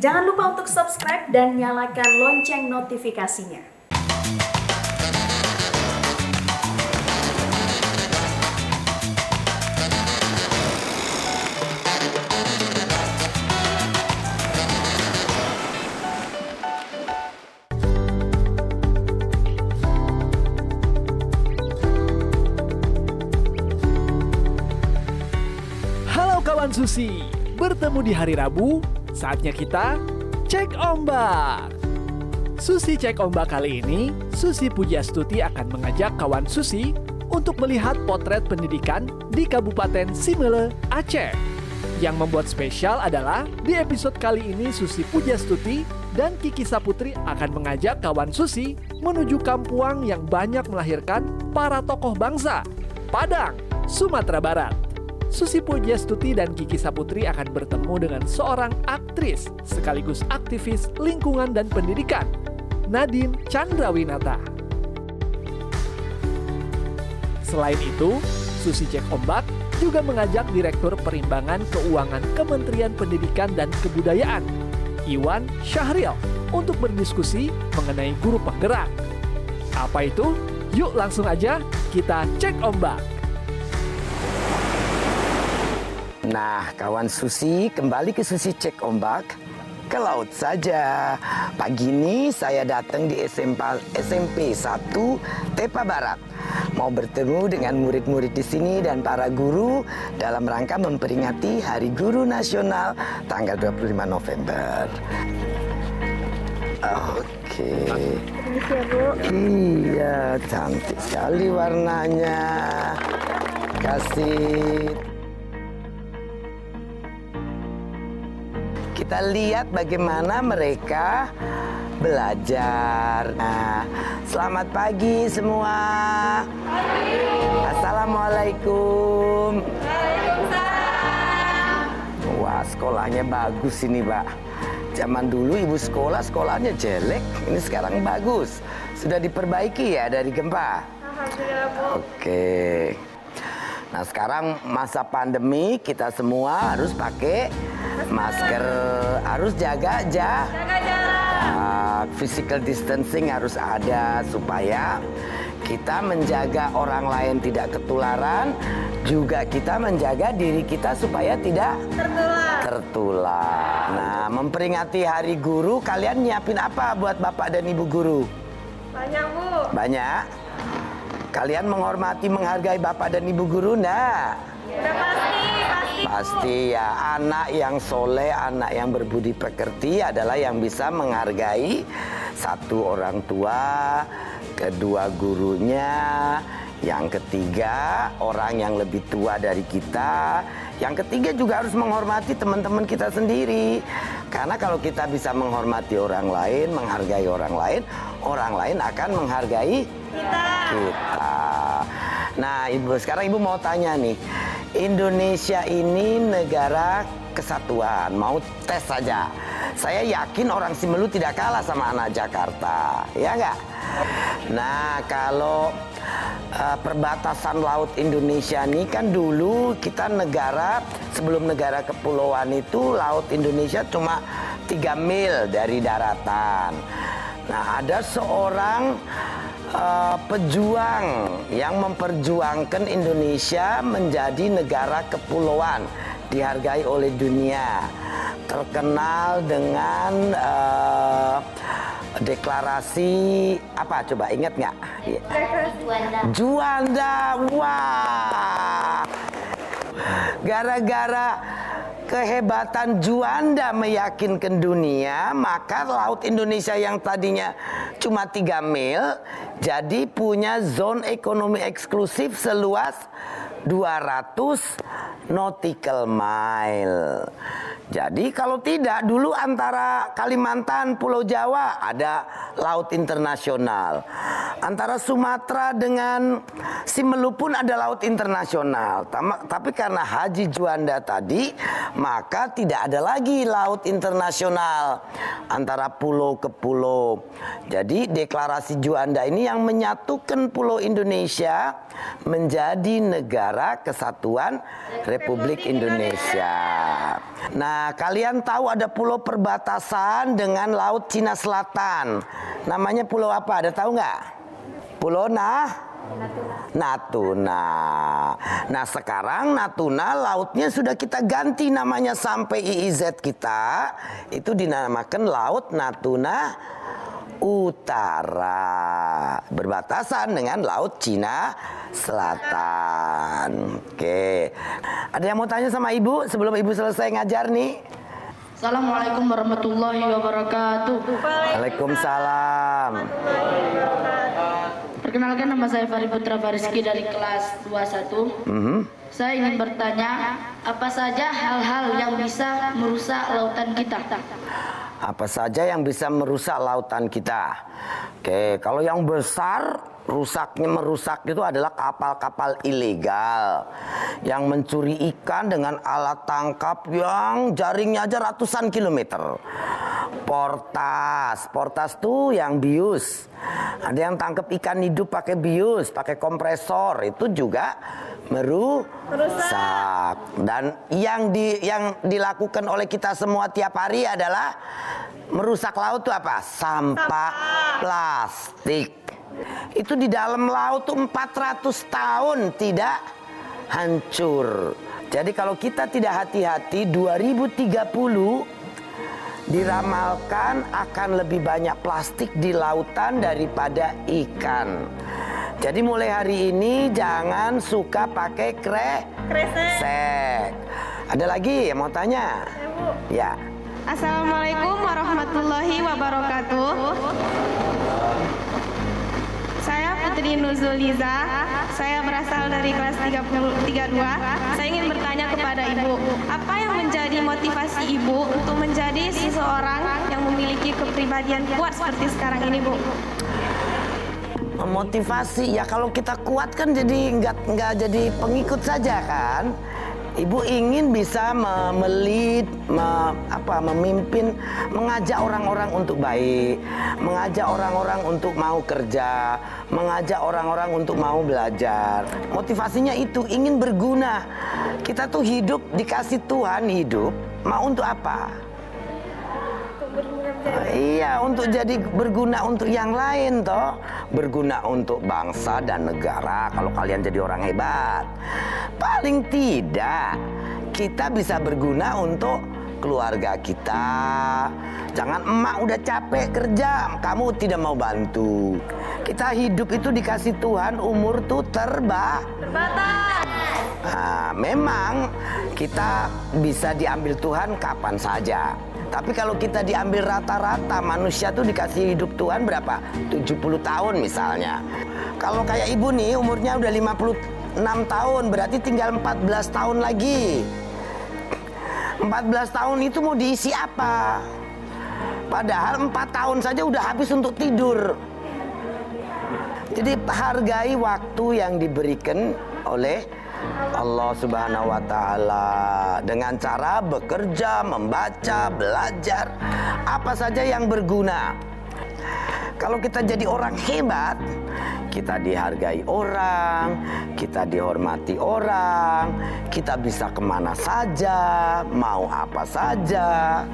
Jangan lupa untuk subscribe dan nyalakan lonceng notifikasinya. Halo kawan Susi, bertemu di hari Rabu, saatnya kita cek ombak. Susi cek ombak kali ini, Susi Pujastuti akan mengajak kawan Susi untuk melihat potret pendidikan di Kabupaten Simele, Aceh. Yang membuat spesial adalah di episode kali ini Susi Pujastuti dan Kiki Saputri akan mengajak kawan Susi menuju Kampuang yang banyak melahirkan para tokoh bangsa, Padang, Sumatera Barat. Susi Pujastuti dan Kiki Saputri akan bertemu dengan seorang aktris sekaligus aktivis lingkungan dan pendidikan, Nadine Chandrawinata. Selain itu, Susi Cek Ombak juga mengajak Direktur Perimbangan Keuangan Kementerian Pendidikan dan Kebudayaan, Iwan Syahril, untuk berdiskusi mengenai guru penggerak. Apa itu? Yuk langsung aja kita cek ombak. Nah, kawan Susi, kembali ke Susi Cek Ombak, ke laut saja. Pagi ini saya datang di SMP 1 Tepa Barat. Mau bertemu dengan murid-murid di sini dan para guru dalam rangka memperingati Hari Guru Nasional tanggal 25 November. Oke. Iya, cantik sekali warnanya. Kasih. Kita lihat bagaimana mereka belajar. Nah, selamat pagi semua. Assalamualaikum. Wah, sekolahnya bagus ini, Pak. Zaman dulu ibu sekolahnya jelek, ini sekarang bagus. Sudah diperbaiki ya dari gempa? Alhamdulillah, Bu. Oke. Nah, sekarang masa pandemi, kita semua harus pakai masker, harus jaga jarak. Physical distancing harus ada supaya kita menjaga orang lain tidak ketularan, juga kita menjaga diri kita supaya tidak tertular. Nah, memperingati Hari Guru, kalian nyiapin apa buat Bapak dan Ibu guru? Banyak, Bu. Banyak? Kalian menghormati, menghargai Bapak dan Ibu guru, enggak? Udah pasti, Pasti ya, anak yang soleh, anak yang berbudi pekerti adalah yang bisa menghargai satu orang tua, kedua gurunya, yang ketiga orang yang lebih tua dari kita, yang ketiga juga harus menghormati teman-teman kita sendiri. Karena kalau kita bisa menghormati orang lain, menghargai orang lain akan menghargai kita. Nah, Ibu, sekarang Ibu mau tanya nih, Indonesia ini negara kesatuan, mau tes saja. Saya yakin orang Simelu tidak kalah sama anak Jakarta, ya nggak? Nah, kalau perbatasan laut Indonesia ini kan dulu kita negara, sebelum negara kepulauan itu laut Indonesia cuma 3 mil dari daratan. Nah, ada seorang pejuang yang memperjuangkan Indonesia menjadi negara kepulauan, dihargai oleh dunia, terkenal dengan deklarasi apa, coba ingat nggak? Juanda. Wah, gara-gara kehebatan Juanda meyakinkan dunia, maka laut Indonesia yang tadinya cuma 3 mil jadi punya zone ekonomi eksklusif seluas 200 nautical mile. Jadi kalau tidak, dulu antara Kalimantan, Pulau Jawa ada laut internasional. Antara Sumatera dengan Simelu pun ada laut internasional. Tapi karena Haji Juanda tadi, maka tidak ada lagi laut internasional antara pulau ke pulau. Jadi deklarasi Juanda ini yang menyatukan pulau Indonesia menjadi negara kesatuan Republik Republik Indonesia. Nah, kalian tahu ada pulau perbatasan dengan Laut Cina Selatan. Namanya pulau apa? Ada tahu nggak? Pulau Natuna. Nah, sekarang Natuna lautnya sudah kita ganti namanya sampai IIZ kita. Itu dinamakan Laut Natuna Utara, berbatasan dengan Laut Cina Selatan. Oke. Ada yang mau tanya sama Ibu sebelum Ibu selesai ngajar nih? Assalamualaikum warahmatullahi wabarakatuh. Waalaikumsalam. Perkenalkan, nama saya Fari Putra Fariski dari kelas 21. Saya ingin bertanya, apa saja hal-hal yang bisa merusak lautan kita? Apa saja yang bisa merusak lautan kita? Oke, kalau yang besar merusak itu adalah kapal-kapal ilegal yang mencuri ikan dengan alat tangkap yang jaringnya aja ratusan kilometer. Portas tuh yang bius. Ada yang tangkap ikan hidup pakai bius, pakai kompresor, itu juga merusak. Dan yang dilakukan oleh kita semua tiap hari adalah merusak laut itu apa? Sampah plastik. Itu di dalam laut tuh 400 tahun tidak hancur. Jadi kalau kita tidak hati-hati, 2030 diramalkan akan lebih banyak plastik di lautan daripada ikan. Jadi mulai hari ini jangan suka pakai kresek. Ada lagi yang mau tanya? Ya. Assalamualaikum warahmatullahi wabarakatuh. Saya Putri Nuzuliza. Saya berasal dari kelas 32. Saya ingin bertanya kepada Ibu, apa yang menjadi motivasi Ibu untuk menjadi seseorang yang memiliki kepribadian kuat seperti sekarang ini, Bu? Motivasi ya, kalau kita kuat kan jadi nggak jadi pengikut saja kan. Ibu ingin bisa memimpin, mengajak orang-orang untuk baik, mengajak orang-orang untuk mau kerja, mengajak orang-orang untuk mau belajar. Motivasinya itu ingin berguna. Kita tuh hidup, dikasih Tuhan hidup, mau untuk apa? Iya, untuk jadi berguna untuk yang lain toh. Berguna untuk bangsa dan negara kalau kalian jadi orang hebat. Paling tidak kita bisa berguna untuk keluarga kita. Jangan emak udah capek kerja, kamu tidak mau bantu. Kita hidup itu dikasih Tuhan, umur tuh terbatas. Nah, memang kita bisa diambil Tuhan kapan saja. Tapi kalau kita diambil rata-rata, manusia tuh dikasih hidup Tuhan berapa? 70 tahun misalnya. Kalau kayak ibu nih umurnya udah 56 tahun, berarti tinggal 14 tahun lagi. 14 tahun itu mau diisi apa? Padahal 4 tahun saja udah habis untuk tidur. Jadi hargai waktu yang diberikan oleh Allah Subhanahu wa Ta'ala dengan cara bekerja, membaca, belajar, apa saja yang berguna. Kalau kita jadi orang hebat, kita dihargai orang, kita dihormati orang, kita bisa kemana saja, mau apa saja.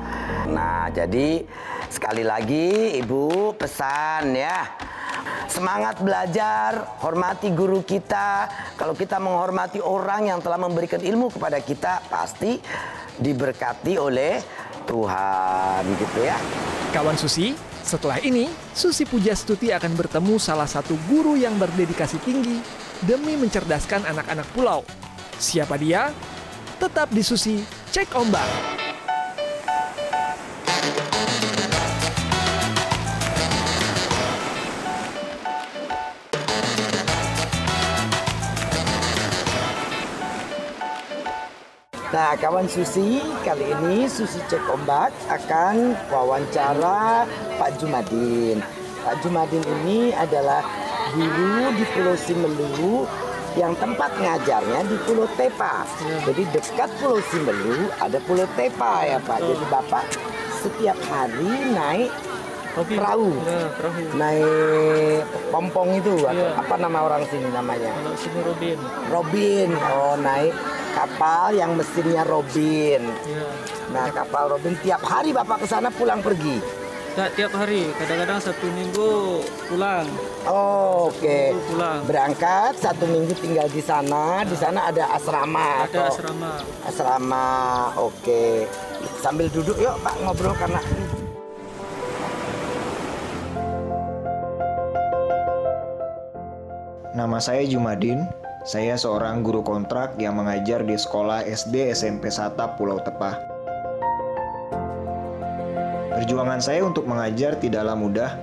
Nah, jadi sekali lagi Ibu pesan ya, semangat belajar, hormati guru kita. Kalau kita menghormati orang yang telah memberikan ilmu kepada kita, pasti diberkati oleh Tuhan, gitu ya. Kawan Susi, setelah ini Susi Pujastuti akan bertemu salah satu guru yang berdedikasi tinggi demi mencerdaskan anak-anak pulau. Siapa dia? Tetap di Susi Cek Ombak. Nah, kawan Susi, kali ini Susi Cek Ombak akan wawancara Pak Jumadin. Pak Jumadin ini adalah guru di Pulau Simelu yang tempat ngajarnya di Pulau Tepa. Jadi dekat Pulau Simelu ada Pulau Tepa ya Pak. Jadi Bapak setiap hari naik perahu, naik pompong itu, apa nama orang sini namanya? Kalau sini Robin. Robin, oh naik kapal yang mesinnya Robin. Ya. Nah, kapal Robin tiap hari Bapak ke sana pulang pergi. Nggak tiap hari, kadang-kadang 1 minggu pulang. Oh, oke. Minggu pulang. Berangkat 1 minggu tinggal di sana. Di sana ada asrama. Ada asrama. Asrama, oke. Sambil duduk yuk Pak ngobrol karena Nama saya Jumadin. Saya seorang guru kontrak yang mengajar di sekolah SD SMP Satap Pulau Tepah. Perjuangan saya untuk mengajar tidaklah mudah.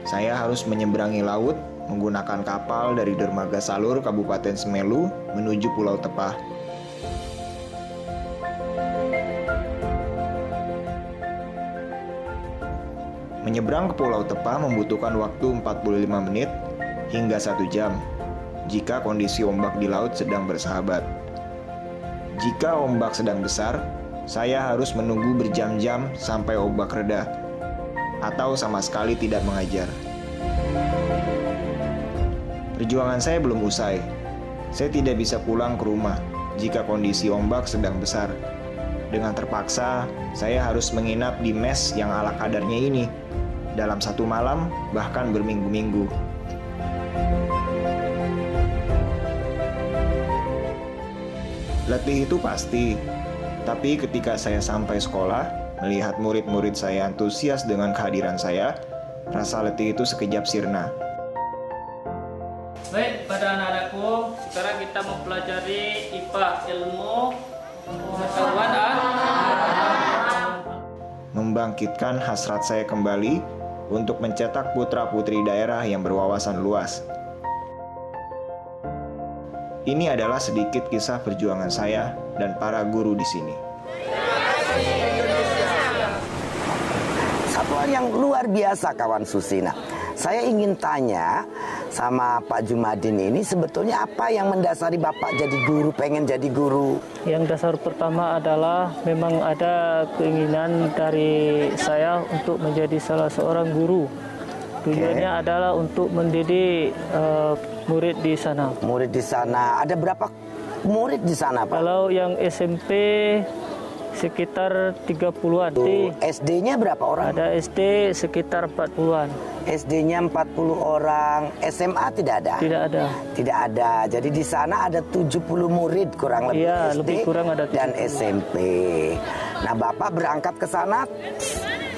Saya harus menyeberangi laut menggunakan kapal dari Dermaga Salur Kabupaten Semelu menuju Pulau Tepah. Menyeberang ke Pulau Tepah membutuhkan waktu 45 menit hingga 1 jam jika kondisi ombak di laut sedang bersahabat. Jika ombak sedang besar, saya harus menunggu berjam-jam sampai ombak reda, atau sama sekali tidak mengajar. Perjuangan saya belum usai. Saya tidak bisa pulang ke rumah jika kondisi ombak sedang besar. Dengan terpaksa, saya harus menginap di mes yang ala kadarnya ini, dalam 1 malam bahkan berminggu-minggu. Letih itu pasti, tapi ketika saya sampai sekolah, melihat murid-murid saya antusias dengan kehadiran saya, rasa letih itu sekejap sirna. Baik, pada anak-anakku, sekarang kita mempelajari IPA, ilmu pengetahuan dan Membangkitkan hasrat saya kembali untuk mencetak putra-putri daerah yang berwawasan luas. Ini adalah sedikit kisah perjuangan saya dan para guru di sini. satuan yang luar biasa kawan Susina. Saya ingin tanya sama Pak Jumadin ini sebetulnya apa yang mendasari Bapak jadi guru, pengen jadi guru? Yang dasar pertama adalah memang ada keinginan dari saya untuk menjadi salah seorang guru. Tujuannya adalah untuk mendidik murid di sana. Murid di sana, ada berapa murid di sana Pak? Kalau yang SMP sekitar 30-an. SD-nya berapa orang? Ada SD sekitar 40-an. SD-nya 40 orang, SMA tidak ada? Tidak ada. Tidak ada, jadi di sana ada 70 murid kurang lebih Iya, SD lebih kurang ada 70. dan SMP. Nah Bapak berangkat ke sana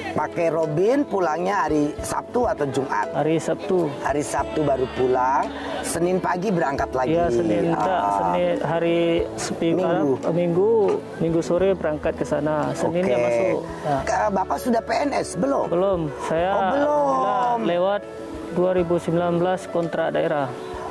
pakai Robin, pulangnya hari Sabtu atau Jumat? Hari Sabtu. Hari Sabtu baru pulang, Senin pagi berangkat lagi. Iya, Senin hari Minggu sore berangkat ke sana. Seninnya masuk. Ya. Bapak sudah PNS belum? Belum. Saya belum. Lewat 2019 kontrak daerah.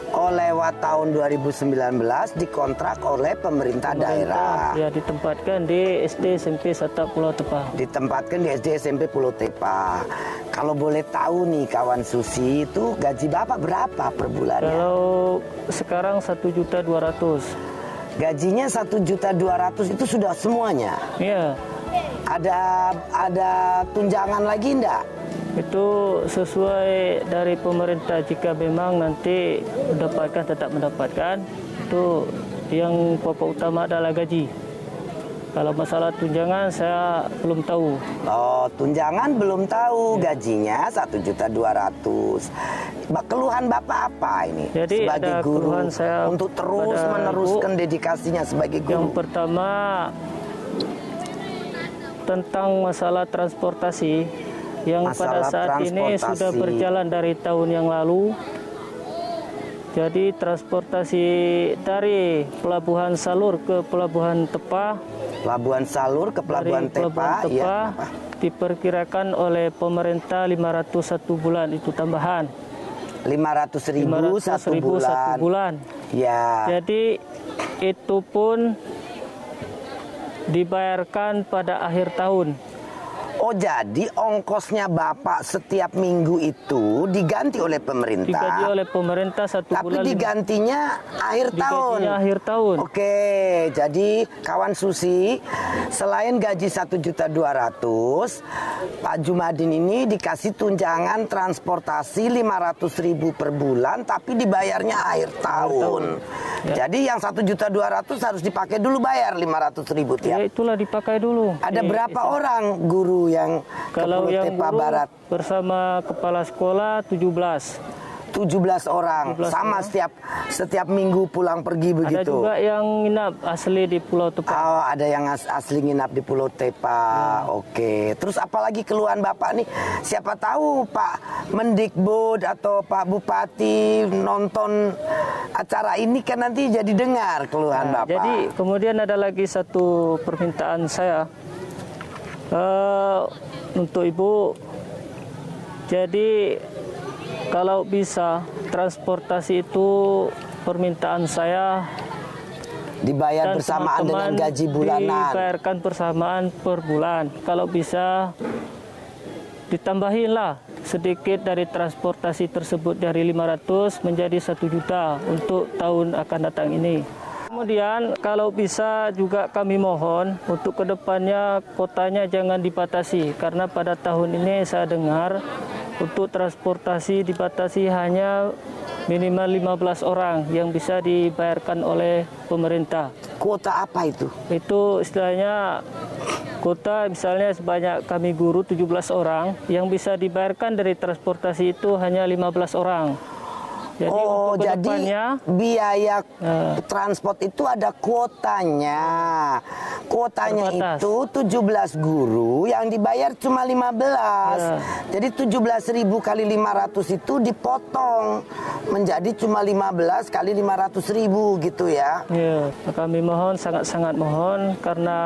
Oh, lewat tahun 2019 dikontrak oleh pemerintah daerah. Ya, ditempatkan di SD SMP Satap Pulau Tepah. Ditempatkan di SD SMP Pulau Tepah. Kalau boleh tahu nih kawan Susi, itu gaji Bapak berapa per bulannya? Kalau sekarang 1.200.000. Gajinya 1.200.000 itu sudah semuanya? Iya. Ada tunjangan lagi enggak? Itu sesuai dari pemerintah, jika memang nanti tetap mendapatkan, itu yang pokok utama adalah gaji. Kalau masalah tunjangan saya belum tahu. Oh, tunjangan belum tahu, gajinya 1.200.000. Keluhan Bapak apa ini? Jadi sebagai ada guru keluhan saya untuk terus meneruskan dedikasinya sebagai guru. Yang pertama tentang masalah transportasi. Yang pada saat ini sudah berjalan dari tahun yang lalu. Jadi transportasi dari Pelabuhan Salur ke Pelabuhan Tepah. Pelabuhan Salur ke Pelabuhan Tepah, ya, diperkirakan oleh pemerintah 501 bulan itu tambahan. 500.000 satu bulan. Ya. Jadi itu pun dibayarkan pada akhir tahun. Oh, jadi ongkosnya Bapak setiap minggu itu diganti oleh pemerintah. Digaji oleh pemerintah 1 bulan. Tapi digantinya akhir tahun. Akhir tahun. Oke, jadi kawan Susi, selain gaji 1.200.000, Pak Jumadin ini dikasih tunjangan transportasi 500.000 per bulan, tapi dibayarnya akhir tahun. Ya. Jadi yang 1.200.000 harus dipakai dulu, bayar 500.000 tiap. Ya, itulah dipakai dulu. Ada berapa orang guru yang kalau ke Pulau yang Tepa guru Barat? Bersama kepala sekolah 17. 17 orang, 17 sama orang. setiap minggu pulang pergi begitu. Ada juga yang nginap asli di Pulau Tepa. Oh, ada yang asli nginap di Pulau Tepa. Oke. Terus apalagi keluhan Bapak nih? Siapa tahu Pak Mendikbud atau Pak Bupati nonton acara ini kan nanti jadi dengar keluhan Bapak. Jadi kemudian ada lagi satu permintaan saya untuk Ibu. Jadi kalau bisa transportasi itu permintaan saya dibayar bersamaan dengan gaji bulanan. Dibayarkan bersamaan per bulan. Kalau bisa ditambahinlah sedikit dari transportasi tersebut dari 500 menjadi 1 juta untuk tahun akan datang ini. Kemudian kalau bisa juga kami mohon untuk kedepannya kotanya jangan dibatasi, karena pada tahun ini saya dengar untuk transportasi dibatasi hanya minimal 15 orang yang bisa dibayarkan oleh pemerintah. Kuota apa itu? Itu istilahnya kuota, misalnya sebanyak kami guru 17 orang, yang bisa dibayarkan dari transportasi itu hanya 15 orang. Jadi jadi biaya transport itu ada kuotanya. Kuotanya itu 17 guru yang dibayar cuma 15. Jadi 17.000 kali 500 itu dipotong menjadi cuma 15 kali 500.000 gitu ya. Iya, kami mohon, sangat-sangat mohon, karena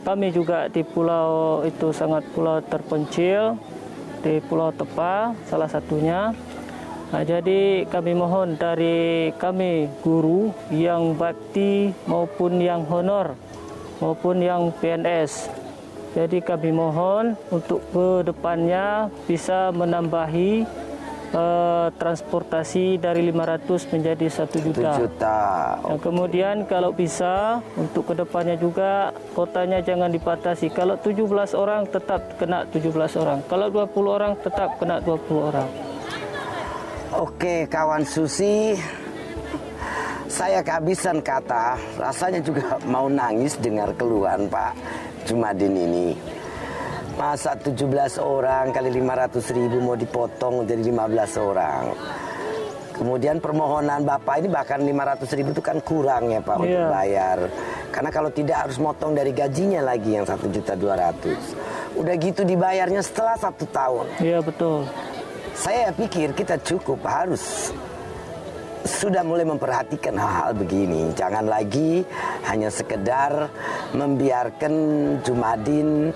kami juga di pulau itu sangat pulau terpencil, di Pulau Tepa salah satunya. Nah, jadi kami mohon dari kami guru yang bakti maupun yang honor maupun yang PNS. Jadi kami mohon untuk ke depannya bisa menambahi transportasi dari 500 menjadi 1 juta. 1 juta. Nah, kemudian kalau bisa untuk ke depannya juga kotanya jangan dibatasi. Kalau 17 orang tetap kena 17 orang. Kalau 20 orang tetap kena 20 orang. Oke, kawan Susi, saya kehabisan kata, rasanya juga mau nangis dengar keluhan Pak Jumadin ini. Masa 17 orang kali 500.000 mau dipotong jadi 15 orang. Kemudian permohonan Bapak ini bahkan 500.000 itu kan kurang ya Pak untuk bayar. Karena kalau tidak harus motong dari gajinya lagi yang 1.200.000. Udah gitu dibayarnya setelah 1 tahun. Iya, betul. Saya pikir kita cukup harus sudah mulai memperhatikan hal-hal begini. Jangan lagi hanya sekedar membiarkan Jumadin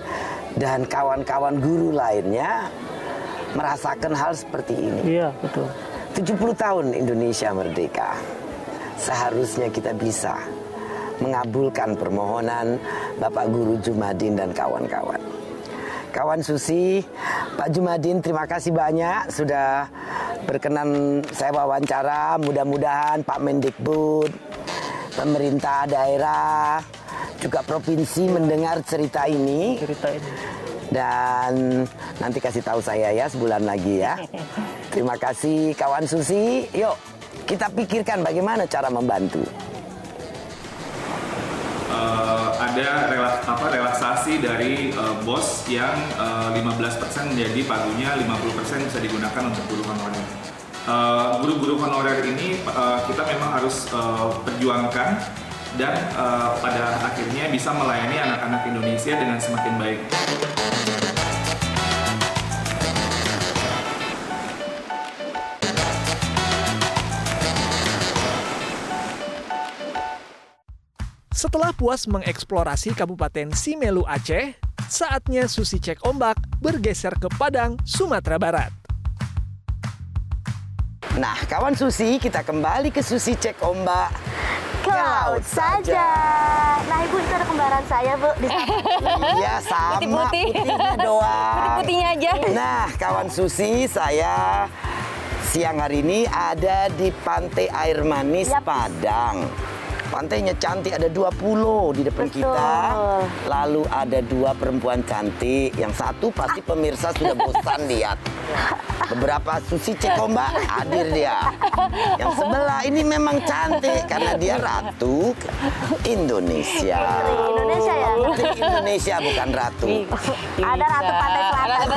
dan kawan-kawan guru lainnya merasakan hal seperti ini. Iya, betul. 70 tahun Indonesia merdeka. Seharusnya kita bisa mengabulkan permohonan Bapak Guru Jumadin dan kawan-kawan. Kawan Susi, Pak Jumadin, terima kasih banyak sudah berkenan saya wawancara. Mudah-mudahan Pak Mendikbud, pemerintah daerah, juga provinsi mendengar cerita ini. Dan nanti kasih tahu saya ya sebulan lagi ya. Terima kasih kawan Susi. Yuk kita pikirkan bagaimana cara membantu. Ada relaksasi dari bos yang 15% menjadi pagunya 50% bisa digunakan untuk guru honorer. Guru-guru honorer ini kita memang harus perjuangkan dan pada akhirnya bisa melayani anak-anak Indonesia dengan semakin baik. Setelah puas mengeksplorasi Kabupaten Simelu Aceh, saatnya Susi Cek Ombak bergeser ke Padang, Sumatera Barat. Nah, kawan Susi, kita kembali ke Susi Cek Ombak ke laut saja. Nah Ibu, itu ada kembaran saya Bu. Iya sama, putihnya doang. Putih-putihnya aja. Nah kawan Susi, saya siang hari ini ada di Pantai Air Manis Padang. Pantainya cantik, ada 2 pulau di depan kita. Lalu ada 2 perempuan cantik. Yang satu pasti pemirsa sudah bosan lihat. Beberapa Susi cek ombak hadir dia. Yang sebelah ini memang cantik karena dia ratu Indonesia. Indonesia ya? Putri Indonesia bukan ratu. Ada ratu Pantai Selatan.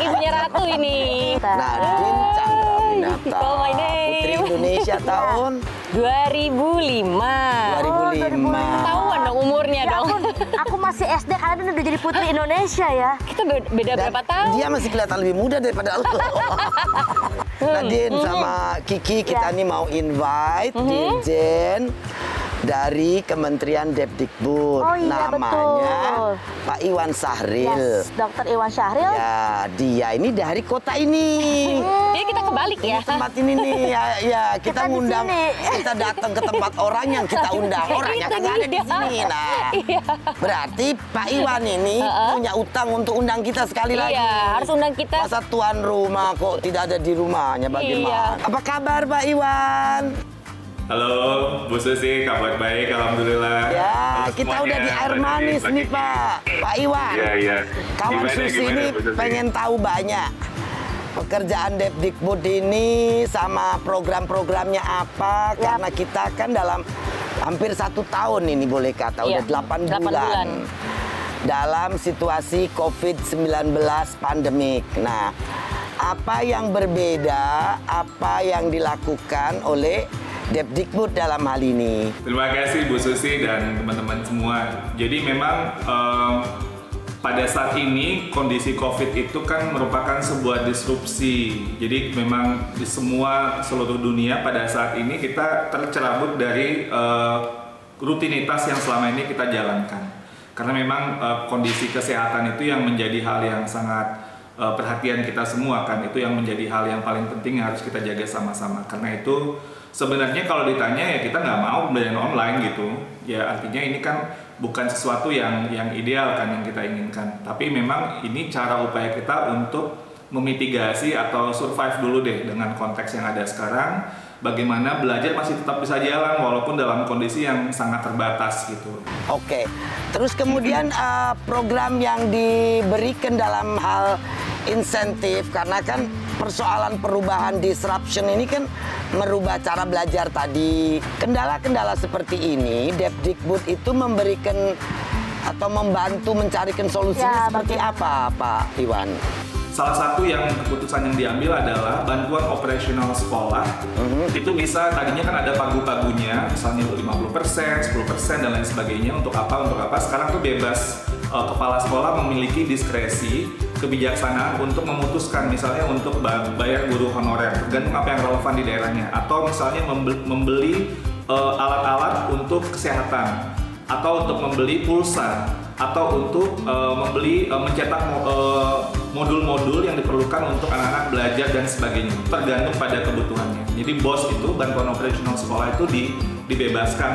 Ibunya ratu ini. Nadine Chandrawinata. Putri Indonesia tahun 2005. 2005. Ketahuan dong umurnya Ya dong. ampun, aku masih SD, kalian udah jadi Putri Indonesia ya. Kita beda berapa tahun? Dia masih kelihatan lebih muda daripada lo. Nadine sama Kiki, kita nih mau invite Dirjen dari Kementerian Depdikbud. Oh iya, namanya betul. Pak Iwan Syahril. Yes, Dr. Iwan Syahril. Ya, dia ini dari kota ini. Jadi kita kebalik ya. Tempat ini nih, ya kita Kita di ngundang, sini. kita datang ke tempat orang yang kita undang. Orangnya kan ada di sini. Nah, berarti Pak Iwan ini punya utang untuk undang kita sekali lagi. Iya, harus undang kita. Masa tuan rumah kok tidak ada di rumahnya, bagaimana? Apa kabar Pak Iwan? Halo, Bu Susi, kabar baik, alhamdulillah. Ya, Halo kita semuanya, udah di air manis Pak nih Kiki. Pak Iwan. Iya. Kawan Susi ini Bu Susi? pengen tahu banyak pekerjaan Depdikbud ini sama program-programnya apa, karena kita kan dalam hampir 1 tahun ini boleh kata, udah 8 bulan dalam situasi COVID-19 pandemik. Nah, apa yang berbeda, apa yang dilakukan oleh Depdikbud dalam hal ini? Terima kasih Bu Susi dan teman-teman semua. Jadi memang pada saat ini kondisi COVID itu kan merupakan sebuah disrupsi. Jadi memang di seluruh dunia pada saat ini kita tercerabut dari rutinitas yang selama ini kita jalankan. Karena memang kondisi kesehatan itu yang menjadi hal yang sangat perhatian kita semua kan. Itu yang menjadi hal yang paling penting yang harus kita jaga sama-sama. Karena itu sebenarnya kalau ditanya ya kita nggak mau pembelian online gitu. Ya artinya ini kan bukan sesuatu yang ideal kan yang kita inginkan. Tapi memang ini cara upaya kita untuk memitigasi atau survive dulu deh dengan konteks yang ada sekarang. Bagaimana belajar masih tetap bisa jalan walaupun dalam kondisi yang sangat terbatas gitu. Oke, terus kemudian program yang diberikan dalam hal insentif, karena kan persoalan perubahan disruption ini kan merubah cara belajar tadi. Kendala-kendala seperti ini, Depdikbud itu memberikan atau membantu mencarikan solusinya seperti apa, Pak Iwan? Salah satu yang keputusan yang diambil adalah bantuan operasional sekolah. Itu bisa, tadinya kan ada pagu-pagunya, misalnya 50%, 10%, dan lain sebagainya. Untuk apa? Sekarang tuh bebas. Kepala sekolah memiliki diskresi, kebijaksanaan untuk memutuskan, misalnya untuk bayar guru honorer, tergantung apa yang relevan di daerahnya. Atau misalnya membeli alat-alat untuk kesehatan, atau untuk membeli pulsa, atau untuk mencetak modul-modul yang diperlukan untuk anak-anak belajar dan sebagainya, tergantung pada kebutuhannya. Jadi BOS itu, bantuan operasional sekolah itu dibebaskan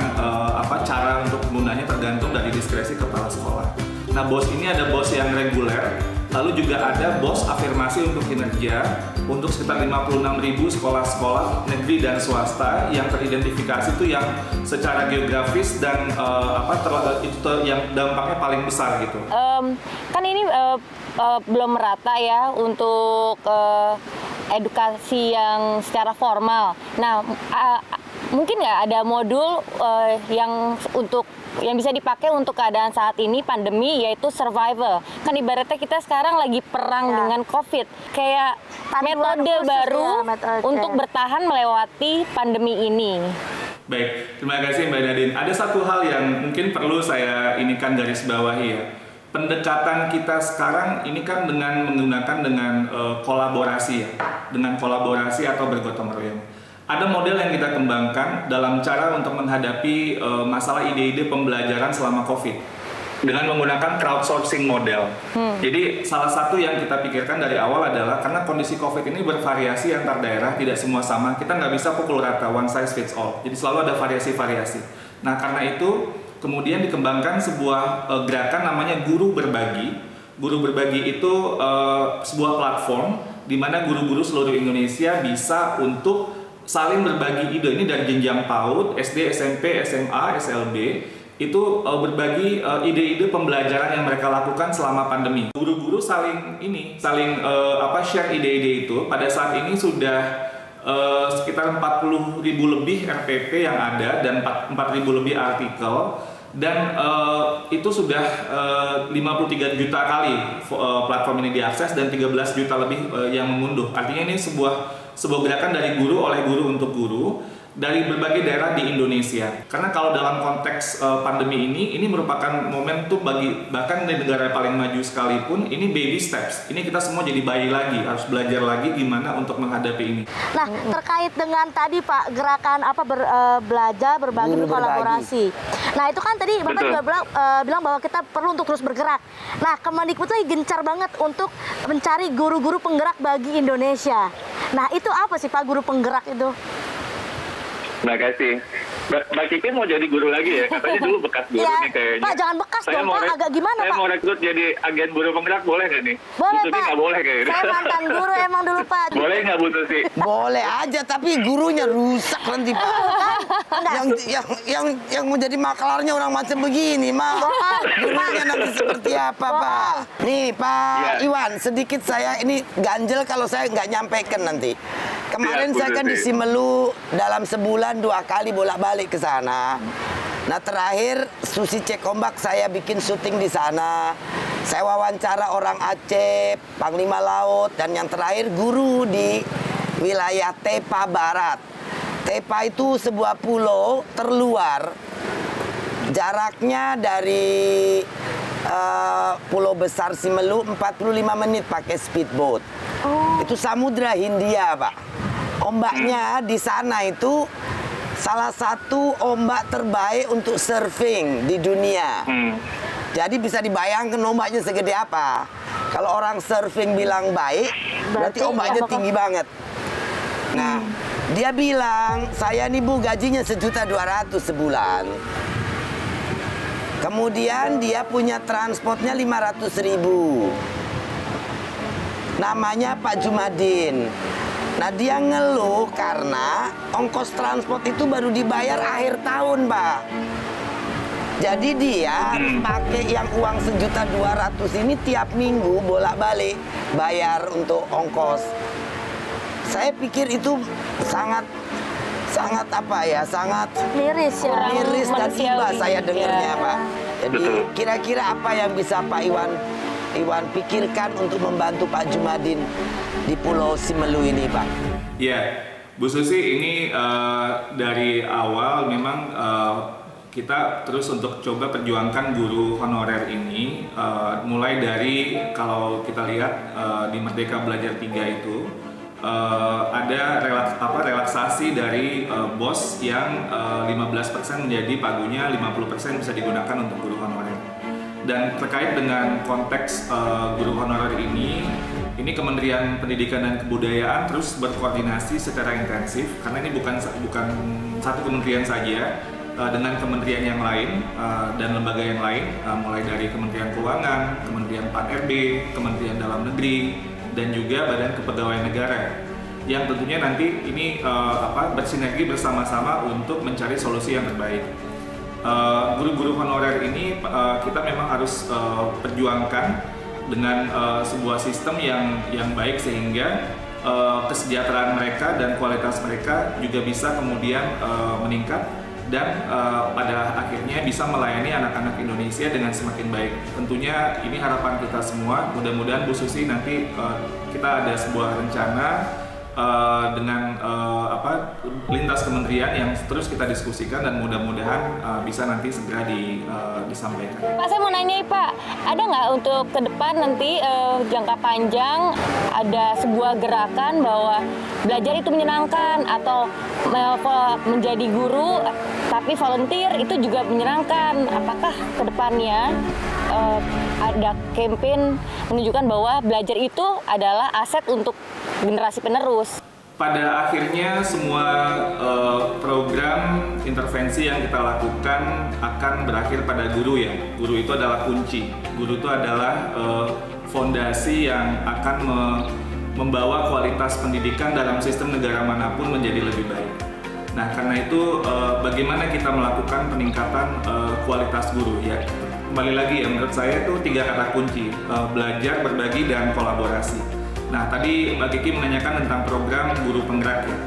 cara untuk penggunanya tergantung dari diskresi kepala sekolah. Nah, BOS ini ada BOS yang reguler, lalu juga ada BOS afirmasi untuk kinerja untuk sekitar 56.000 sekolah-sekolah negeri dan swasta yang teridentifikasi itu yang secara geografis dan yang dampaknya paling besar gitu. Kan ini belum merata ya untuk edukasi yang secara formal. Nah, mungkin nggak ada modul yang bisa dipakai untuk keadaan saat ini pandemi, yaitu survival. Kan ibaratnya kita sekarang lagi perang dengan COVID. Kayak metode baru untuk bertahan melewati pandemi ini. Baik, terima kasih Mbak Nadine. Ada satu hal yang mungkin perlu saya garis bawahi ya. Pendekatan kita sekarang ini kan menggunakan kolaborasi ya. Dengan kolaborasi atau bergotong royong. Ada model yang kita kembangkan dalam cara untuk menghadapi masalah ide-ide pembelajaran selama COVID. dengan menggunakan crowdsourcing model. Jadi salah satu yang kita pikirkan dari awal adalah karena kondisi COVID ini bervariasi antar daerah, tidak semua sama. Kita nggak bisa pukul rata, one size fits all. Jadi selalu ada variasi-variasi. Nah karena itu kemudian dikembangkan sebuah gerakan namanya Guru Berbagi. Guru Berbagi itu sebuah platform di mana guru-guru seluruh Indonesia bisa untuk saling berbagi ide. Ini dari jenjang PAUD, SD, SMP, SMA, SLB. Itu berbagi ide-ide pembelajaran yang mereka lakukan selama pandemi. Guru-guru saling share ide-ide itu. Pada saat ini sudah sekitar 40.000 lebih RPP yang ada dan 4.000 lebih artikel. Dan itu sudah 53 juta kali platform ini diakses dan 13 juta lebih yang mengunduh. Artinya ini sebuah gerakan dari guru oleh guru untuk guru dari berbagai daerah di Indonesia. Karena kalau dalam konteks pandemi ini merupakan momentum bagi bahkan di negara paling maju sekalipun, ini baby steps. Ini kita semua jadi bayi lagi, harus belajar lagi gimana untuk menghadapi ini. Nah, terkait dengan tadi Pak, gerakan belajar, berbagi, berkolaborasi. Nah, itu kan tadi Bapak juga bilang bahwa kita perlu untuk terus bergerak. Nah, Kemendikbud itu gencar banget untuk mencari guru-guru penggerak bagi Indonesia. Nah, itu apa sih Pak guru penggerak itu? Terima kasih. Mbak Kiki mau jadi guru lagi ya? Katanya dulu bekas guru nih kayaknya. Pak, jangan bekas dong, Pak. Agak gimana, Pak? Saya mau rekrut jadi agen guru penggerak, boleh nggak nih? Boleh, Bu Susi Pak. nggak boleh kayaknya. Saya mantan guru emang dulu, Pak. Boleh nggak, Bu Susi? Boleh aja, tapi gurunya rusak nanti, Pak. Yang mau jadi maklarnya orang macam begini, Mak. Gurunya nanti seperti apa, Pak? Nih, Pak Iwan, sedikit saya ini ganjel kalau saya nggak nyampaikan nanti. Kemarin saya kan di Simelu dalam sebulan 2 kali bolak-balik ke sana. Nah terakhir Susi Cek Ombak saya bikin syuting di sana. Saya wawancara orang Aceh, Panglima Laut, dan yang terakhir guru di wilayah Tepa Barat. Tepa itu sebuah pulau terluar. Jaraknya dari Pulau Besar Simelu 45 menit pakai speedboat. Itu Samudra Hindia, Pak. Ombaknya di sana itu salah satu ombak terbaik untuk surfing di dunia. Jadi bisa dibayangkan ombaknya segede apa. Kalau orang surfing bilang baik, berarti ombaknya tinggi banget. Nah, dia bilang, saya nih Bu gajinya 1.200.000 sebulan. Kemudian dia punya transportnya 500.000. Namanya Pak Jumadin. Nah dia ngeluh karena ongkos transport itu baru dibayar akhir tahun, Pak. Jadi dia harus pakai yang uang 1.200.000 ini tiap minggu bolak-balik bayar untuk ongkos. Saya pikir itu sangat miris ya. Miris dan iba saya dengarnya, Pak. Jadi kira-kira apa yang bisa Pak Iwan pikirkan untuk membantu Pak Jumadin di Pulau Simelu ini, Pak? Ya, Bu Susi, ini dari awal memang kita terus untuk coba perjuangkan guru honorer ini, mulai dari kalau kita lihat di Merdeka Belajar 3 itu ada relaksasi dari bos yang 15% menjadi pagunya 50% bisa digunakan untuk guru honorer. Dan terkait dengan konteks guru honorer ini Kementerian Pendidikan dan Kebudayaan terus berkoordinasi secara intensif karena ini bukan satu kementerian saja, dengan kementerian yang lain dan lembaga yang lain, mulai dari Kementerian Keuangan, Kementerian Pan-RB, Kementerian Dalam Negeri, dan juga Badan Kepegawaian Negara yang tentunya nanti ini bersinergi bersama-sama untuk mencari solusi yang terbaik. Guru-guru honorer ini kita memang harus perjuangkan dengan sebuah sistem yang baik sehingga kesejahteraan mereka dan kualitas mereka juga bisa kemudian meningkat dan pada akhirnya bisa melayani anak-anak Indonesia dengan semakin baik. Tentunya ini harapan kita semua. Mudah-mudahan Bu Susi nanti kita ada sebuah rencana dengan lintas kementerian yang terus kita diskusikan dan mudah-mudahan bisa nanti segera disampaikan. Pak, saya mau nanya Pak, ada nggak untuk ke depan nanti jangka panjang ada sebuah gerakan bahwa belajar itu menyenangkan atau menjadi guru tapi volunteer itu juga menyenangkan? Apakah ke depannya ada campaign menunjukkan bahwa belajar itu adalah aset untuk generasi penerus. Pada akhirnya semua program intervensi yang kita lakukan akan berakhir pada guru ya. Guru itu adalah kunci. Guru itu adalah fondasi yang akan membawa kualitas pendidikan dalam sistem negara manapun menjadi lebih baik. Nah, karena itu bagaimana kita melakukan peningkatan kualitas guru ya. Kembali lagi ya, menurut saya itu 3 kata kunci, belajar, berbagi, dan kolaborasi. Nah, tadi Mbak Kiki menanyakan tentang program Guru Penggerak ya.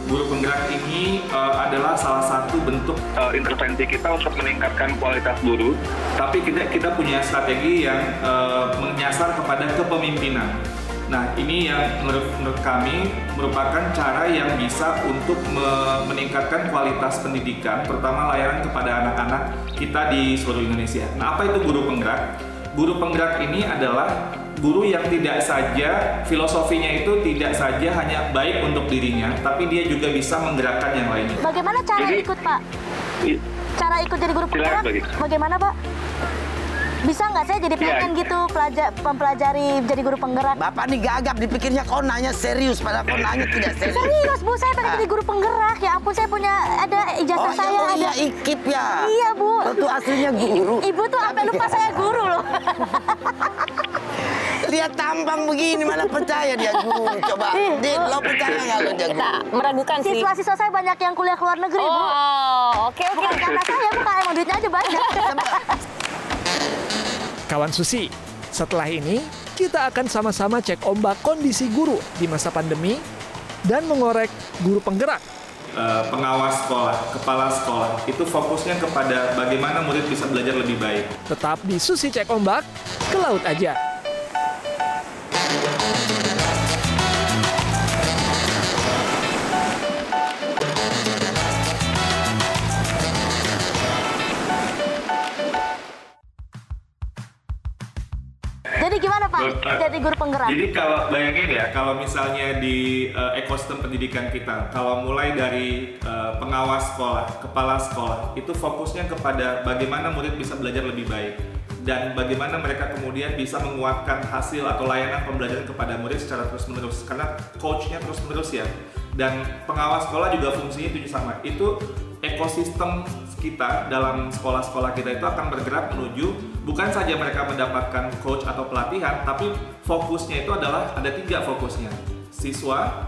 Guru Penggerak ini adalah salah satu bentuk intervensi kita untuk meningkatkan kualitas guru. Tapi kita punya strategi yang menyasar kepada kepemimpinan. Nah, ini yang menurut kami merupakan cara yang bisa untuk meningkatkan kualitas pendidikan, terutama layanan kepada anak-anak kita di seluruh Indonesia. Nah, apa itu Guru Penggerak? Guru Penggerak ini adalah guru yang tidak saja filosofinya itu tidak saja hanya baik untuk dirinya, tapi dia juga bisa menggerakkan yang lainnya. Bagaimana cara ikut, Pak? Cara ikut jadi guru penggerak? Bagaimana, Pak? Bisa nggak saya jadi pengen gitu mempelajari jadi guru penggerak? Bapak nih gagap dipikirnya kau nanya serius, padahal kau nanya tidak serius. Serius, Bu, saya pengen jadi guru penggerak. Ya ampun, saya punya ada ijazah saya. Iya, IKIP ya? Iya, Bu. Itu aslinya guru. Ibu tuh sampai lupa saya guru loh. Lihat tampang begini, mana percaya dia guru. Coba, lo percaya nggak lo dia guru? Meragukan sih. Siswa-siswa saya banyak yang kuliah ke luar negeri, Bu. Oke. Bukan karena saya, bukan emang duitnya aja banyak. Kawan Susi, setelah ini kita akan sama-sama cek ombak kondisi guru di masa pandemi dan mengorek guru penggerak. Pengawas sekolah, kepala sekolah, itu fokusnya kepada bagaimana murid bisa belajar lebih baik. Tetap di Susi Cek Ombak, ke laut aja. Jadi gimana, Pak? Jadi guru penggerak? Jadi kalau bayangin ya, kalau misalnya di ekosistem pendidikan kita, kalau mulai dari pengawas sekolah, kepala sekolah, itu fokusnya kepada bagaimana murid bisa belajar lebih baik dan bagaimana mereka kemudian bisa menguatkan hasil atau layanan pembelajaran kepada murid secara terus-menerus, karena coach-nya terus-menerus ya. Dan pengawas sekolah juga fungsinya itu sama. Itu ekosistem kita dalam sekolah-sekolah kita itu akan bergerak menuju bukan saja mereka mendapatkan coach atau pelatihan, tapi fokusnya itu adalah ada 3 fokusnya, siswa,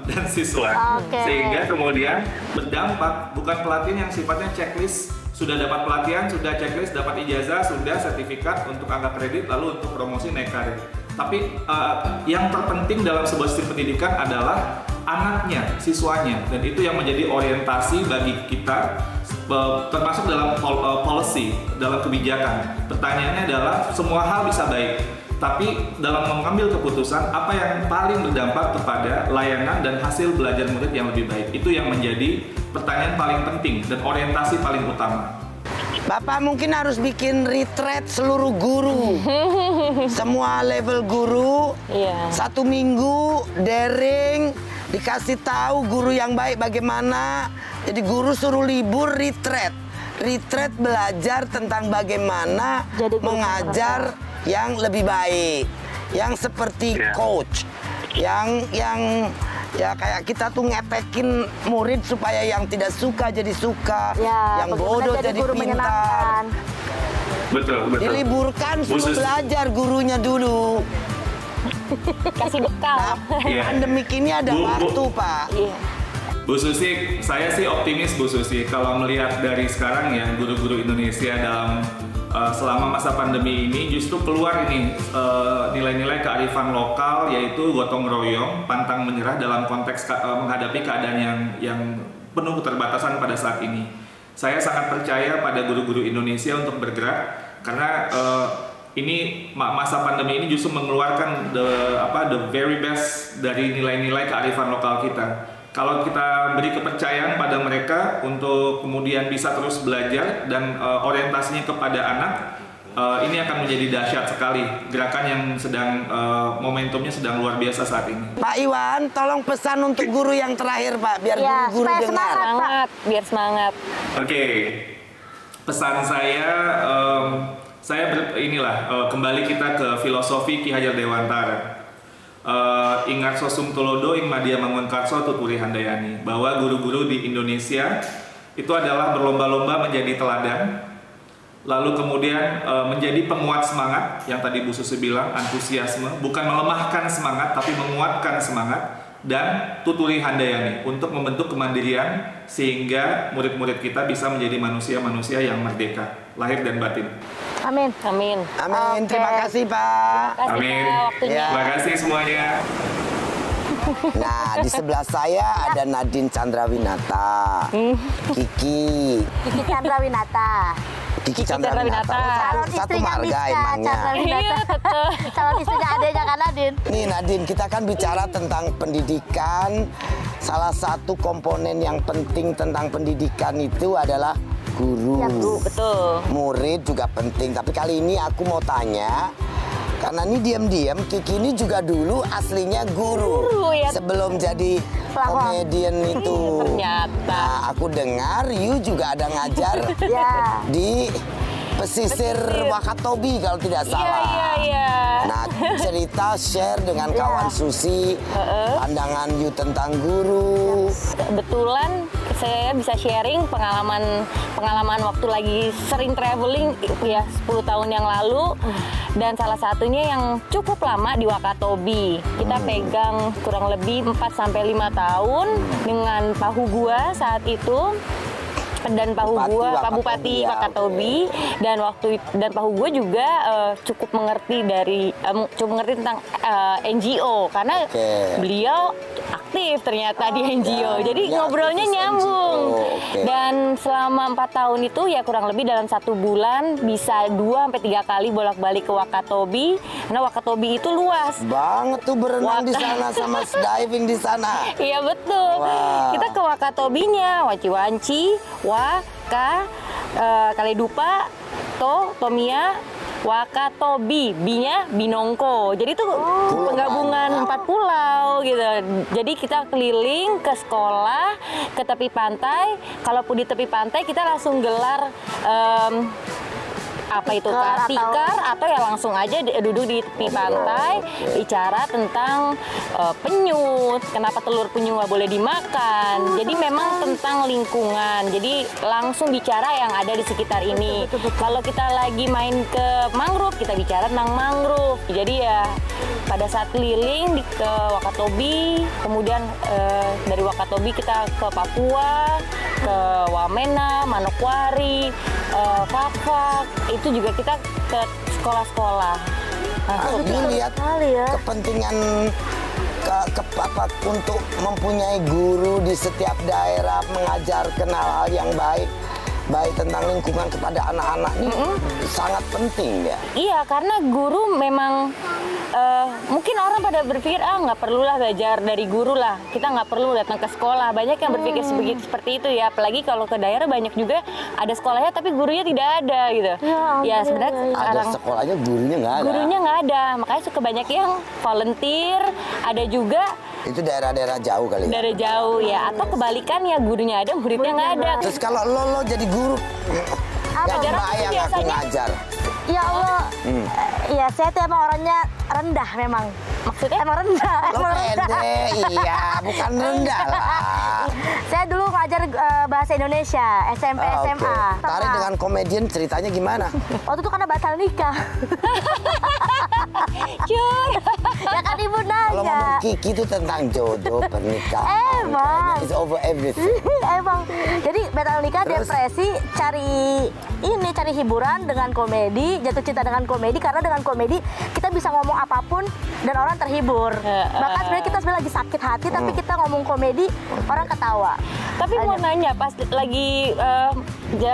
dan siswa. Sehingga kemudian berdampak bukan pelatihan yang sifatnya checklist, sudah dapat pelatihan, sudah checklist, dapat ijazah, sudah sertifikat untuk angka kredit, lalu untuk promosi naik karir. Tapi yang terpenting dalam sebuah sistem pendidikan adalah anaknya, siswanya, dan itu yang menjadi orientasi bagi kita, termasuk dalam policy, dalam kebijakan. Pertanyaannya adalah semua hal bisa baik, tapi dalam mengambil keputusan apa yang paling berdampak kepada layanan dan hasil belajar murid yang lebih baik, itu yang menjadi pertanyaan paling penting dan orientasi paling utama. Bapak mungkin harus bikin retreat seluruh guru, semua level guru, 1 minggu daring, dikasih tahu guru yang baik bagaimana. Jadi guru suruh libur, retreat belajar tentang bagaimana mengajar yang lebih baik, yang seperti coach, yang ya kayak kita tuh ngetekin murid supaya yang tidak suka jadi suka, yang bodoh jadi pintar. Betul. Diliburkan, suruh belajar gurunya dulu. Kasih bekal. Pandemik ini ada waktu, Pak. Bu Susi, saya sih optimis Bu Susi kalau melihat dari sekarang ya guru-guru Indonesia dalam selama masa pandemi ini justru keluar ini nilai-nilai kearifan lokal, yaitu gotong royong, pantang menyerah dalam konteks menghadapi keadaan yang penuh keterbatasan pada saat ini. Saya sangat percaya pada guru-guru Indonesia untuk bergerak karena ini masa pandemi ini justru mengeluarkan the very best dari nilai-nilai kearifan lokal kita. Kalau kita beri kepercayaan pada mereka untuk kemudian bisa terus belajar dan orientasinya kepada anak, ini akan menjadi dahsyat sekali. Gerakan yang sedang momentumnya sedang luar biasa saat ini. Pak Iwan, tolong pesan untuk guru yang terakhir, Pak, biar guru-guru dengar. Biar semangat. Oke. Pesan saya Kembali kita ke filosofi Ki Hajar Dewantara. Ingat sosum tulodo ing madya mangun karso tuturi handayani, bahwa guru-guru di Indonesia itu adalah berlomba-lomba menjadi teladan, lalu kemudian menjadi penguat semangat yang tadi Bu Susi bilang, antusiasme, bukan melemahkan semangat tapi menguatkan semangat, dan tuturi handayani untuk membentuk kemandirian sehingga murid-murid kita bisa menjadi manusia-manusia yang merdeka lahir dan batin. Amin. Amin. Okay. Terima kasih Pak. Amin. Terima kasih semuanya. Nah, di sebelah saya ada Nadine Chandrawinata, Kiki Chandrawinata. Calon istrinya Miska Chandrawinata. Calon istrinya adanya kan Nadine. Nih Nadine, kita kan bicara tentang pendidikan. Salah satu komponen yang penting tentang pendidikan itu adalah guru. Ya, Bu, betul. Murid juga penting. Tapi kali ini aku mau tanya, karena ini diam-diam Kiki ini juga dulu aslinya guru ya. Sebelum jadi komedian itu. Ternyata. Nah, aku dengar you juga ada ngajar di pesisir Wakatobi kalau tidak salah. Iya. Nah, cerita share dengan kawan Susi pandangan you tentang guru. Kebetulan saya bisa sharing pengalaman waktu lagi sering traveling ya 10 tahun yang lalu, dan salah satunya yang cukup lama di Wakatobi. Kita pegang kurang lebih 4-5 tahun dengan Pak Hugua saat itu. Dan Pak Bupati Wakatobi, dan Pak Hugua juga cukup mengerti tentang NGO karena beliau aktif ternyata di NGO. Jadi ngobrolnya nyambung. Dan selama 4 tahun itu ya kurang lebih dalam 1 bulan bisa 2-3 kali bolak-balik ke Wakatobi. Karena Wakatobi itu luas banget tuh, berenang di sana sama diving di sana. Iya betul. Kita ke Wakatobinya, Wanci-Wanci, Waka, Kaledupa, Tomia, Wakatobi, B-nya Binongko. Jadi itu penggabungan 4 pulau gitu. Jadi kita keliling ke sekolah, ke tepi pantai. Kalaupun di tepi pantai kita langsung gelar tikar atau ya langsung aja duduk di tepi pantai bicara tentang penyu, kenapa telur penyu nggak boleh dimakan. Jadi memang tentang lingkungan, jadi langsung bicara yang ada di sekitar ini. Kalau kita lagi main ke mangrove, kita bicara tentang mangrove. Jadi ya pada saat keliling ke Wakatobi, kemudian dari Wakatobi kita ke Papua, ke Wamena, Manokwari, Fak-Fak, itu juga kita ke sekolah-sekolah. Aku lihat kepentingan untuk mempunyai guru di setiap daerah, mengajarkan hal-hal yang baik tentang lingkungan kepada anak-anak ini sangat penting ya. Iya, karena guru memang mungkin orang pada berpikir nggak perlulah belajar dari guru lah, kita nggak perlu datang ke sekolah. Banyak yang berpikir seperti itu ya, apalagi kalau ke daerah banyak juga ada sekolahnya tapi gurunya tidak ada gitu. Ya sebenarnya ada sekolahnya gurunya nggak ada. Makanya suka banyak yang volunteer, ada juga itu daerah-daerah jauh kali ya. Daerah jauh ya, atau kebalikannya gurunya ada, muridnya nggak ada. Terus kalau lo jadi guru, yang bayang aku ngajar. Ya Allah, ya saya tuh emang orangnya rendah memang. Maksudnya emang rendah. Lo pede, iya, bukan rendah lah. Saya dulu ngajar bahasa Indonesia, SMP, SMA. Tarik dengan komedian, ceritanya gimana? Waktu itu karena batal nikah. Cur. Ya kan Ibu nanya. Kalau ngomong Kiki itu tentang jodoh, pernikahan. Emang. It's over everything. Emang. Jadi batal nikah, depresi, cari hiburan dengan komedi, jatuh cinta dengan komedi, karena dengan komedi kita bisa ngomong apapun dan orang terhibur. Bahkan sebenarnya kita lagi sakit hati, tapi kita ngomong komedi, orang ketawa. Tapi mau nanya, pas lagi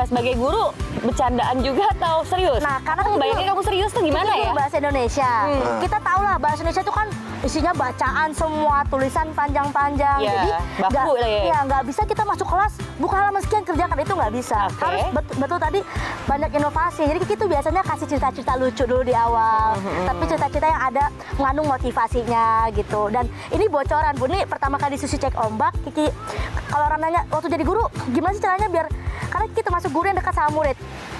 sebagai guru, bercandaan juga atau serius? Nah, karena bayangin kamu serius tuh gimana ya? Bahasa Indonesia. Kita tahu lah bahasa Indonesia itu kan isinya bacaan semua, tulisan panjang-panjang. Jadi nggak bisa kita masuk kelas buka halaman sekian kerjakan, itu nggak bisa. Harus betul tadi banyak inovasi. Jadi kita biasanya kasih cerita-cerita lucu dulu di awal, tapi cerita-cerita yang ada mengandung motivasinya gitu. Dan ini bocoran Bu, ini pertama kali Susi Cek Ombak, Kiki kalau orang nanya waktu jadi guru gimana sih caranya biar, karena kita masuk guru yang dekat sama murid.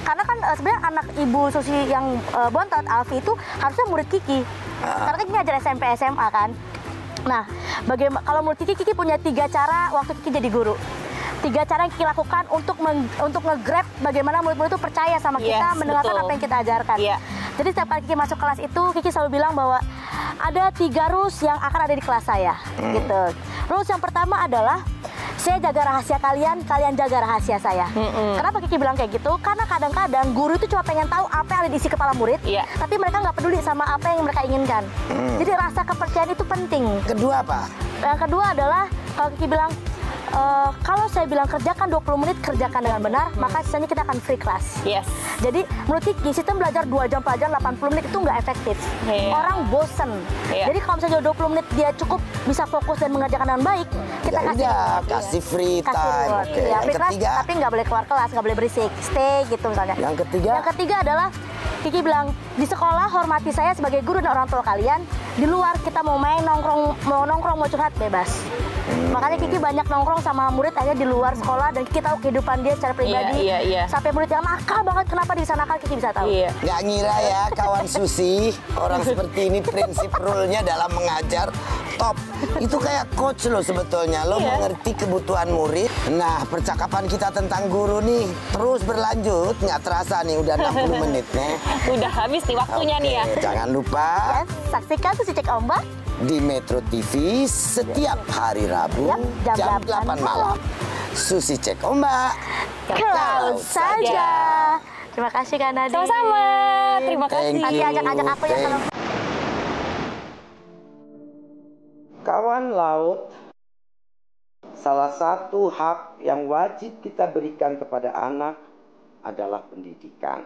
Karena kan sebenarnya anak Ibu Susi yang bontot, Alfi itu harusnya murid Kiki. Karena Kiki ngajar SMP SMA kan. Nah, kalau menurut Kiki punya 3 cara waktu Kiki jadi guru. 3 cara yang Kiki lakukan untuk nge-grab bagaimana murid-murid itu percaya sama kita, mendengarkan apa yang kita ajarkan. Jadi setiap kali Kiki masuk kelas itu, Kiki selalu bilang bahwa ada 3 rules yang akan ada di kelas saya. Gitu. Rules yang pertama adalah saya jaga rahasia kalian, kalian jaga rahasia saya. Kenapa Kiki bilang kayak gitu? Karena kadang-kadang guru itu cuma pengen tahu apa yang ada di isi kepala murid, tapi mereka nggak peduli sama apa yang mereka inginkan. Jadi rasa kepercayaan itu penting. Kedua apa? Yang kedua adalah kalau Kiki bilang, kalau saya bilang kerjakan 20 menit, kerjakan dengan benar, maka sisanya kita akan free class. Jadi menurut Kiki, sistem belajar 2 jam pelajaran 80 menit itu nggak efektif. Orang bosen. Jadi kalau misalnya 20 menit dia cukup bisa fokus dan mengerjakan dengan baik, kita kasih free time. Yang ketiga, tapi nggak boleh keluar kelas, nggak boleh berisik, stay gitu misalnya. Yang ketiga adalah Kiki bilang, di sekolah hormati saya sebagai guru dan orang tua kalian. Di luar kita mau main, nongkrong, mau curhat, bebas. Makanya Kiki banyak nongkrong sama murid aja di luar sekolah, dan Kiki tahu kehidupan dia secara pribadi. Sampai murid yang nakal banget, kenapa dia bisa nakal, Kiki bisa tahu. Nggak ngira ya kawan Susi, orang seperti ini prinsip rule-nya dalam mengajar top. Itu kayak coach lo sebetulnya, lo mengerti kebutuhan murid. Nah, percakapan kita tentang guru nih terus berlanjut, nggak terasa nih udah 60 menit nih. Udah habis nih waktunya nih ya. Jangan lupa saksikan Susi Cek Ombak di Metro TV setiap hari Rabu jam 8 malam. Susi Cek Ombak, kalau saja. Terima kasih Kak Nadine. Sama-sama. Terima kasih. Nanti ajak-ajak aku ya kalau kawan laut. Salah satu hak yang wajib kita berikan kepada anak adalah pendidikan.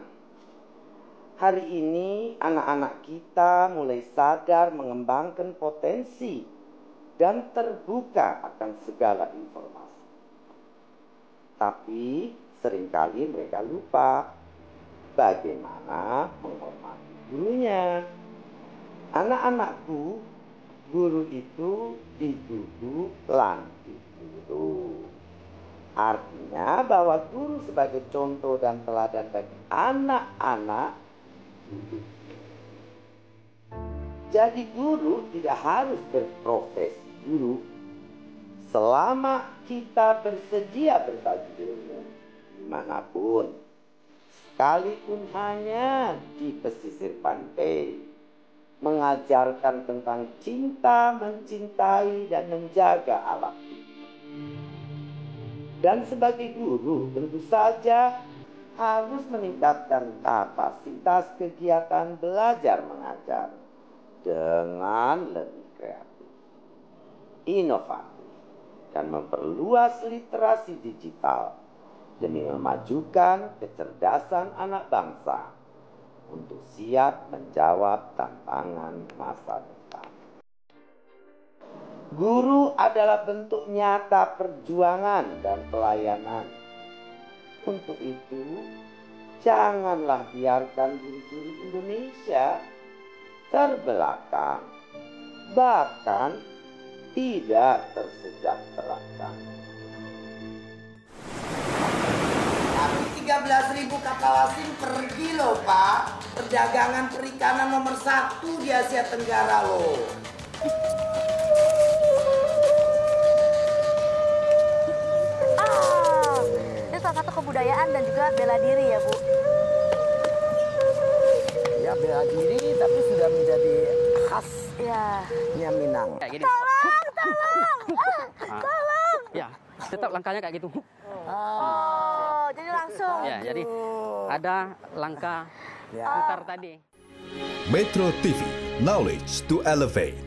Hari ini anak-anak kita mulai sadar mengembangkan potensi dan terbuka akan segala informasi. Tapi seringkali mereka lupa bagaimana menghormati gurunya. Anak-anakku, guru itu dituduh lantik guru. Artinya bahwa guru sebagai contoh dan teladan bagi anak-anak. Jadi guru tidak harus berprofesi guru selama kita bersedia berbagi ilmu dimanapun, sekalipun hanya di pesisir pantai, mengajarkan tentang cinta, mencintai, dan menjaga alam. Dan sebagai guru tentu saja harus meningkatkan kapasitas kegiatan belajar mengajar dengan lebih kreatif, inovatif, dan memperluas literasi digital demi memajukan kecerdasan anak bangsa untuk siap menjawab tantangan masa depan. Guru adalah bentuk nyata perjuangan dan pelayanan. Untuk itu, janganlah biarkan guru-guru Indonesia terbelakang, bahkan tidak tersejahterakan. Tapi 13.000 kapal asing pergi loh Pak. Perdagangan perikanan nomor 1 di Asia Tenggara loh. Itu salah satu kebudayaan dan juga bela diri ya Bu. Ya bela diri tapi sudah menjadi khasnya Minang. Kayak gini. Tolong. Ya, tetap langkahnya kayak gitu. Oh, jadi langsung. Ya, jadi ada langkah putar tadi. Metro TV, knowledge to elevate.